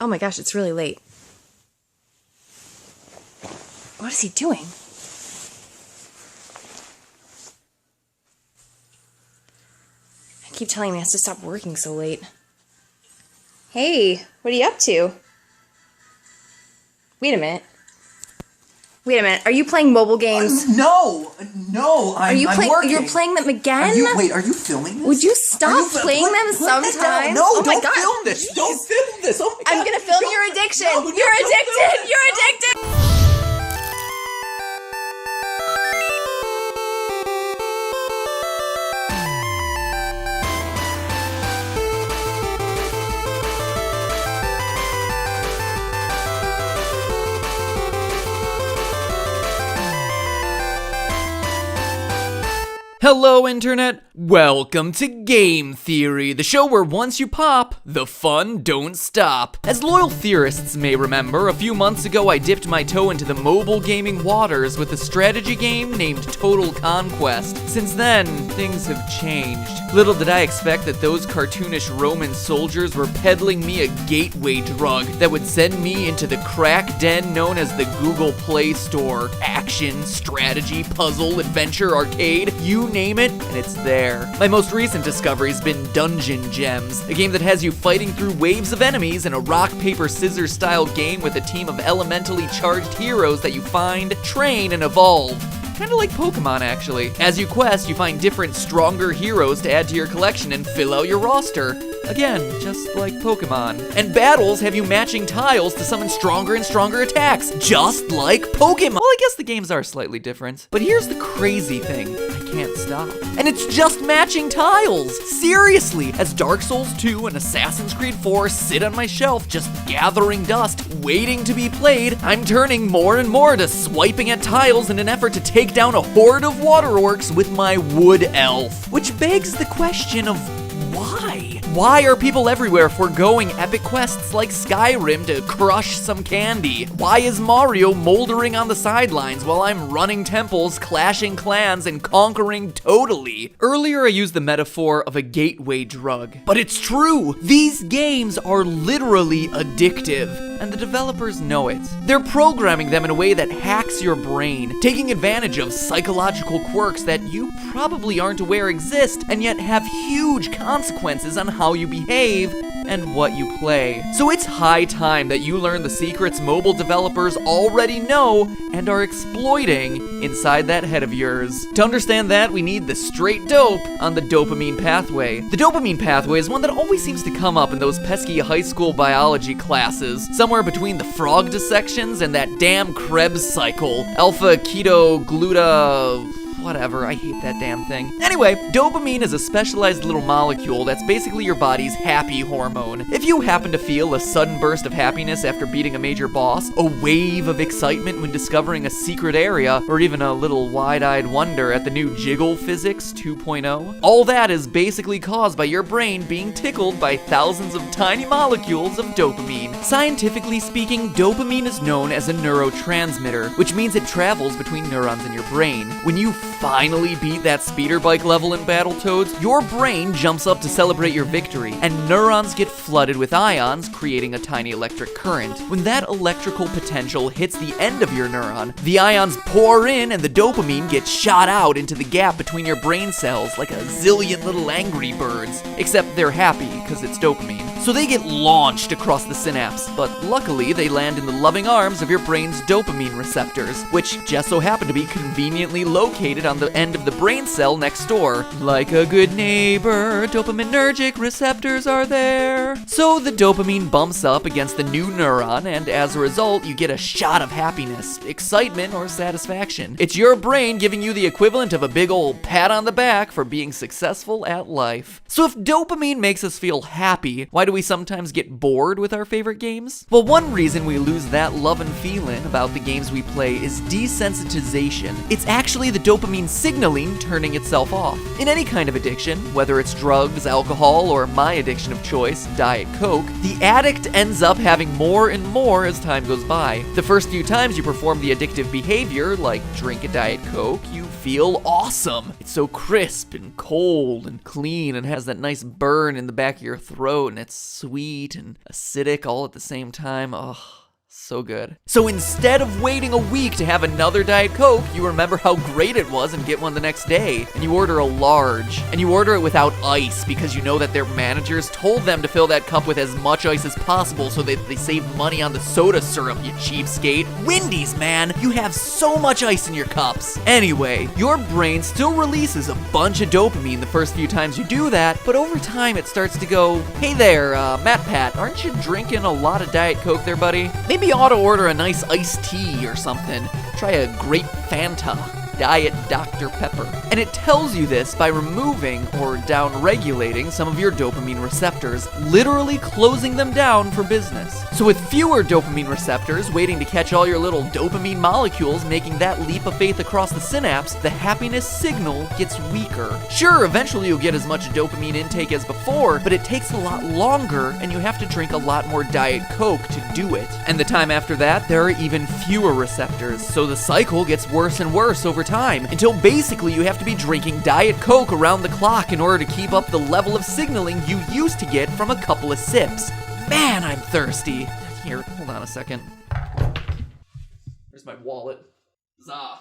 Oh my gosh, it's really late. What is he doing? I keep telling him he has to stop working so late. Hey, what are you up to? Wait a minute. Are you playing mobile games? No, I'm working. You're playing them again? Wait, are you filming this? Would you stop playing them sometimes? No, oh my don't God. film this. Don't film this. Oh my God. I'm gonna film your addiction. No, You're addicted. You're addicted. Hello, Internet! Welcome to Game Theory, the show where once you pop, the fun don't stop. As loyal theorists may remember, a few months ago I dipped my toe into the mobile gaming waters with a strategy game named Total Conquest. Since then, things have changed. Little did I expect that those cartoonish Roman soldiers were peddling me a gateway drug that would send me into the crack den known as the Google Play Store. Action, strategy, puzzle, adventure, arcade, you name it, and it's there. My most recent discovery's been Dungeon Gems, a game that has you fighting through waves of enemies in a rock, paper, scissors style game with a team of elementally charged heroes that you find, train, and evolve. Kinda like Pokemon, actually. As you quest, you find different, stronger heroes to add to your collection and fill out your roster. Again, just like Pokemon. And battles have you matching tiles to summon stronger and stronger attacks, just like Pokemon. Well, I guess the games are slightly different. But here's the crazy thing. I can't stop. And it's just matching tiles! Seriously! As Dark Souls 2 and Assassin's Creed 4 sit on my shelf just gathering dust, waiting to be played, I'm turning more and more to swiping at tiles in an effort to take down a horde of water orcs with my wood elf. Which begs the question of why? Why are people everywhere foregoing epic quests like Skyrim to crush some candy? Why is Mario moldering on the sidelines while I'm running temples, clashing clans, and conquering totally? Earlier I used the metaphor of a gateway drug, but it's true! These games are literally addictive, and the developers know it. They're programming them in a way that hacks your brain, taking advantage of psychological quirks that you probably aren't aware exist, and yet have huge consequences on how you behave and what you play. So it's high time that you learn the secrets mobile developers already know and are exploiting inside that head of yours. To understand that, we need the straight dope on the dopamine pathway. The dopamine pathway is one that always seems to come up in those pesky high school biology classes, somewhere between the frog dissections and that damn Krebs cycle. Alpha, keto, gluta... whatever, I hate that damn thing. Anyway, dopamine is a specialized little molecule that's basically your body's happy hormone. If you happen to feel a sudden burst of happiness after beating a major boss, a wave of excitement when discovering a secret area, or even a little wide-eyed wonder at the new Jiggle Physics 2.0, all that is basically caused by your brain being tickled by thousands of tiny molecules of dopamine. Scientifically speaking, dopamine is known as a neurotransmitter, which means it travels between neurons in your brain. When you finally beat that speeder bike level in Battletoads, your brain jumps up to celebrate your victory, and neurons get flooded with ions, creating a tiny electric current. When that electrical potential hits the end of your neuron, the ions pour in and the dopamine gets shot out into the gap between your brain cells like a zillion little Angry Birds. Except they're happy, because it's dopamine. So they get launched across the synapse, but luckily they land in the loving arms of your brain's dopamine receptors, which just so happen to be conveniently located on the end of the brain cell next door. Like a good neighbor, dopaminergic receptors are there. So the dopamine bumps up against the new neuron, and as a result, you get a shot of happiness, excitement, or satisfaction. It's your brain giving you the equivalent of a big old pat on the back for being successful at life. So if dopamine makes us feel happy, why do we sometimes get bored with our favorite games? Well, one reason we lose that love and feeling about the games we play is desensitization. It's actually the dopamine signaling turning itself off. In any kind of addiction, whether it's drugs, alcohol, or my addiction of choice, Diet Coke, the addict ends up having more and more as time goes by. The first few times you perform the addictive behavior, like drink a Diet Coke, you feel awesome. It's so crisp and cold and clean and has that nice burn in the back of your throat, and it's sweet and acidic all at the same time. Ugh. So good. So instead of waiting a week to have another Diet Coke, you remember how great it was and get one the next day. And you order a large. And you order it without ice because you know that their managers told them to fill that cup with as much ice as possible so that they save money on the soda syrup, you cheapskate. Wendy's, man! You have so much ice in your cups. Anyway, your brain still releases a bunch of dopamine the first few times you do that, but over time it starts to go, hey there, Matt Pat, aren't you drinking a lot of Diet Coke there, buddy? Maybe you ought to order a nice iced tea or something. Try a grape Fanta. Diet Dr. Pepper. And it tells you this by removing or down-regulating some of your dopamine receptors, literally closing them down for business. So with fewer dopamine receptors waiting to catch all your little dopamine molecules making that leap of faith across the synapse, the happiness signal gets weaker. Sure, eventually you'll get as much dopamine intake as before, but it takes a lot longer and you have to drink a lot more Diet Coke to do it. And the time after that, there are even fewer receptors, so the cycle gets worse and worse over time, until basically you have to be drinking Diet Coke around the clock in order to keep up the level of signaling you used to get from a couple of sips. Man, I'm thirsty. Here, hold on a second. Where's my wallet? Zah.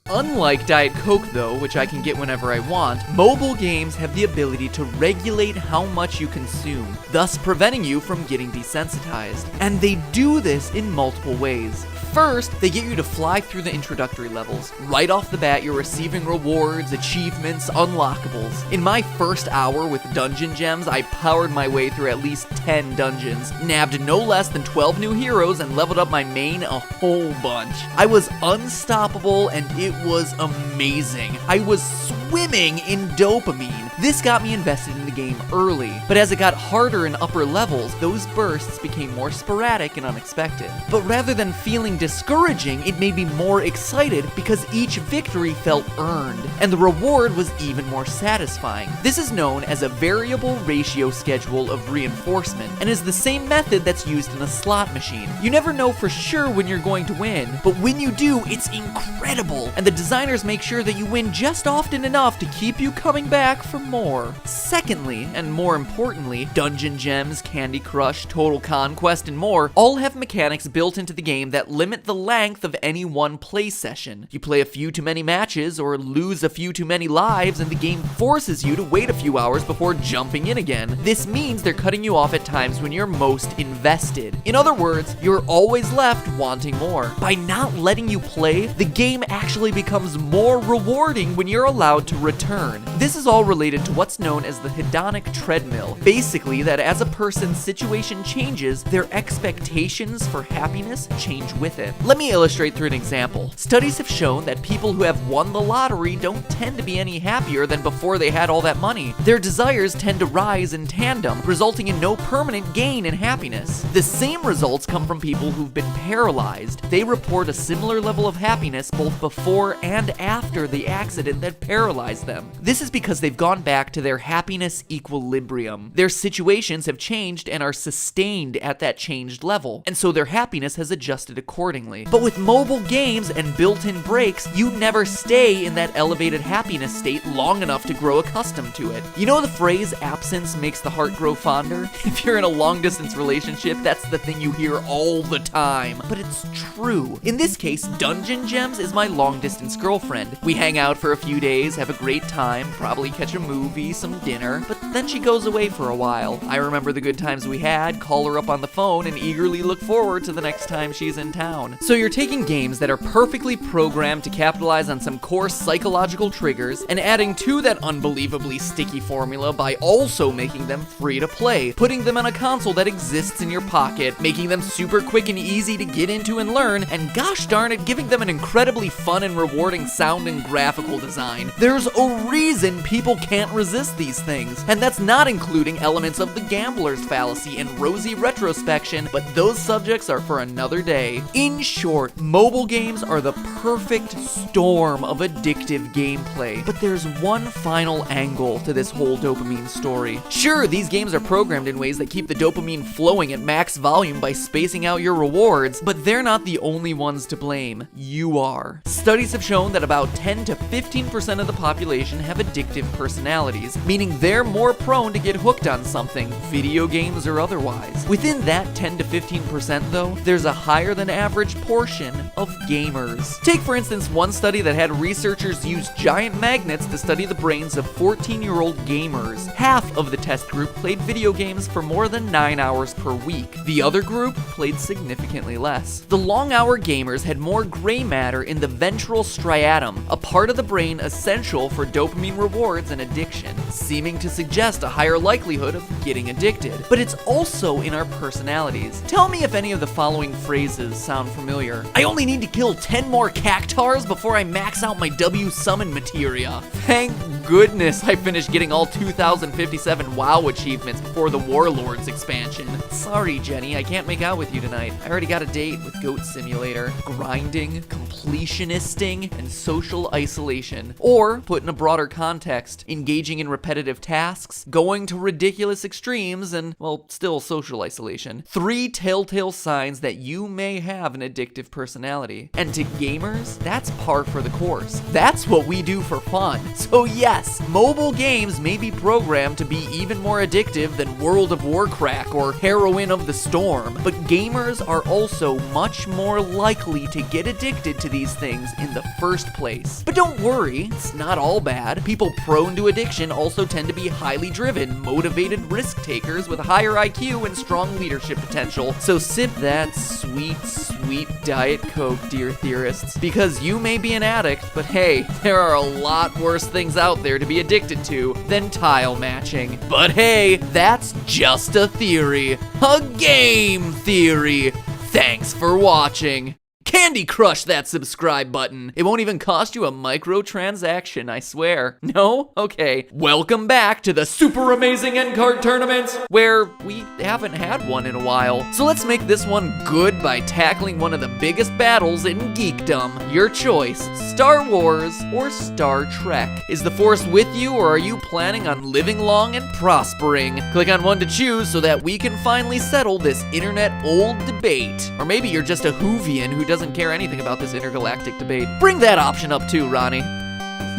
Unlike Diet Coke though, which I can get whenever I want, mobile games have the ability to regulate how much you consume, thus preventing you from getting desensitized. And they do this in multiple ways. First, they get you to fly through the introductory levels. Right off the bat, you're receiving rewards, achievements, unlockables. In my first hour with Dungeon Gems, I powered my way through at least 10 dungeons, nabbed no less than 12 new heroes, and leveled up my main a whole bunch. I was unstoppable and it was amazing. I was swimming in dopamine. This got me invested in the game early, but as it got harder in upper levels, those bursts became more sporadic and unexpected. But rather than feeling discouraging, it made me more excited because each victory felt earned, and the reward was even more satisfying. This is known as a variable ratio schedule of reinforcement, and is the same method that's used in a slot machine. You never know for sure when you're going to win, but when you do, it's incredible, and the designers make sure that you win just often enough to keep you coming back for more. Secondly, and more importantly, Dungeon Gems, Candy Crush, Total Conquest, and more all have mechanics built into the game that limit the length of any one play session. You play a few too many matches or lose a few too many lives and the game forces you to wait a few hours before jumping in again. This means they're cutting you off at times when you're most invested. In other words, you're always left wanting more. By not letting you play, the game actually becomes more rewarding when you're allowed to return. This is all related to what's known as the hedonic treadmill. Basically, that as a person's situation changes, their expectations for happiness change with it. Let me illustrate through an example. Studies have shown that people who have won the lottery don't tend to be any happier than before they had all that money. Their desires tend to rise in tandem, resulting in no permanent gain in happiness. The same results come from people who've been paralyzed. They report a similar level of happiness both before and after the accident that paralyzed them. This is because they've gone back to their happiness equilibrium. Their situations have changed and are sustained at that changed level, and so their happiness has adjusted accordingly. But with mobile games and built-in breaks, you never stay in that elevated happiness state long enough to grow accustomed to it. You know the phrase, absence makes the heart grow fonder? If you're in a long-distance relationship, that's the thing you hear all the time. But it's true. In this case, Dungeon Gems is my long-distance girlfriend. We hang out for a few days, have a great time, probably catch a movie, some dinner, but then she goes away for a while. I remember the good times we had, call her up on the phone, and eagerly look forward to the next time she's in town. So you're taking games that are perfectly programmed to capitalize on some core psychological triggers and adding to that unbelievably sticky formula by also making them free to play, putting them on a console that exists in your pocket, making them super quick and easy to get into and learn, and gosh darn it, giving them an incredibly fun and rewarding sound and graphical design. There's a reason people can't resist these things, and And that's not including elements of the gambler's fallacy and rosy retrospection, but those subjects are for another day. In short, mobile games are the perfect storm of addictive gameplay. But there's one final angle to this whole dopamine story. Sure, these games are programmed in ways that keep the dopamine flowing at max volume by spacing out your rewards, but they're not the only ones to blame. You are. Studies have shown that about 10 to 15% of the population have addictive personalities, meaning they're more prone to get hooked on something, video games or otherwise. Within that 10 to 15% though, there's a higher than average portion of gamers. Take for instance one study that had researchers use giant magnets to study the brains of 14-year-old gamers. Half of the test group played video games for more than 9 hours per week. The other group played significantly less. The long-hour gamers had more gray matter in the ventral striatum, a part of the brain essential for dopamine rewards and addiction, seeming to suggest a higher likelihood of getting addicted. But it's also in our personalities. Tell me if any of the following phrases sound familiar. I only need to kill 10 more cactars before I max out my W summon materia. Thank goodness I finished getting all 2,057 WoW achievements before the Warlords expansion. Sorry, Jenny, I can't make out with you tonight. I already got a date with Goat Simulator. Grinding, completionisting, and social isolation. Or, put in a broader context, engaging in repetitive tasks, going to ridiculous extremes, and, well, still social isolation. 3 telltale signs that you may have an addictive personality. And to gamers, that's par for the course. That's what we do for fun. So yes, mobile games may be programmed to be even more addictive than World of Warcraft or Heroine of the Storm, but gamers are also much more likely to get addicted to these things in the first place. But don't worry, it's not all bad. People prone to addiction also tend to be highly driven, motivated risk takers with higher IQ and strong leadership potential. So sip that sweet, sweet Diet Coke, dear theorists, because you may be an addict, but hey, there are a lot worse things out there to be addicted to than tile matching. But hey, that's just a theory. A game theory. Thanks for watching. Candy Crush that subscribe button. It won't even cost you a microtransaction, I swear. No? Okay. Welcome back to the super amazing end card tournament, where we haven't had one in a while. So let's make this one good by tackling one of the biggest battles in geekdom. Your choice, Star Wars or Star Trek. Is the Force with you, or are you planning on living long and prospering? Click on one to choose so that we can finally settle this internet old debate. Or maybe you're just a Whovian who doesn't care anything about this intergalactic debate. Bring that option up too, Ronnie.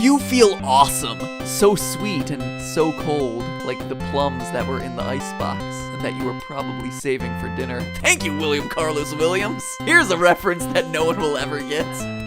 You feel awesome. So sweet and so cold, like the plums that were in the icebox and that you were probably saving for dinner. Thank you, William Carlos Williams. Here's a reference that no one will ever get.